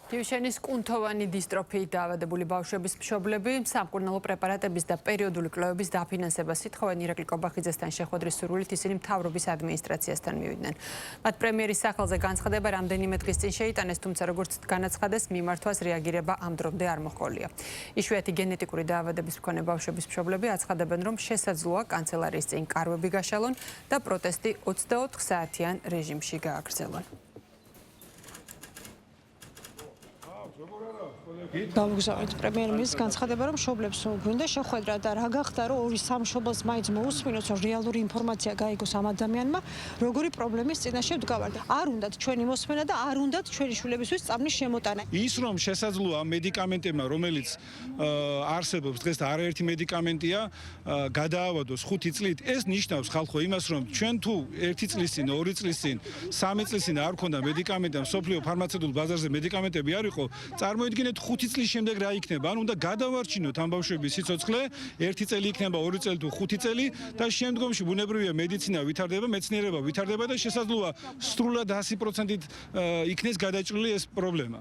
დიუშენის კუნთოვანი დისტროფიით დაავადებული ბავშვების მშობლები სამკურნალო პრეპარატების და პერიოდული კვლევების დაფინანსებას ითხოვენ. ირაკლი კობახიძესთან შეხვედრის სურვილით ისინი მთავრობის ადმინისტრაციასთან მივიდნენ. მათ პრემიერის სახელზე განცხადება რამდენიმე დღის წინ შეიტანეს, თუმცა როგორც განაცხადეს, მიმართვას რეაგირება ამ დრომდე არ მოჰყოლია. იშვიათი გენეტიკური დაავადების მქონე ბავშვების მშობლები აცხადებენ, რომ შესაძლოა კანცელარიის წინ კარვები გაშალონ და პროტესტი 24 საათიან რეჟიმში გააგრძელონ. გამოგზავნეთ პრემიერ-მინისტრის განცხადება, რომ მშობლებს გვინდა შეხვედრა და რა გახდა, რომ ორი სამშობლოს მაინც მოусმინოს, რომ რეალური ინფორმაცია გაიგოს ამ ადამიანმა, როგორი პრობლემის წინაშე ვდგავართ. არ უნდათ ჩვენი მოსმენა და არ უნდათ ჩვენი შვილებისთვის წამნის შემოტანა. ის რომ შესაძლოა მედიკამენტებმა, რომელიც არსებობს დღეს და არაერთი მედიკამენტია, გადაავადოს 5 წლით, ეს ნიშნავს ხალხო იმას, რომ ჩვენ თუ 1 წლის წინ, 2 წლის წინ, 3 წლის წინ არ ქონდა მედიკამენტი, მსოფლიო ფარმაცევტულ ბაზარზე მედიკამენტები არ იყო, წარმოიდგინეთ 5 წლის შემდეგ რა იქნება, ან უნდა გადავარჩინოთ ამ ბავშვების სიცოცხლე, 1 წელი იქნება, 2 წელი თუ 5 წელი და შემდგომში ბუნებრივია მეცნიერება ვითარდება, მეცნიერება ვითარდება და შესაძლოა სრულად 100%-ით იქნეს გადაჭრილი ეს პრობლემა.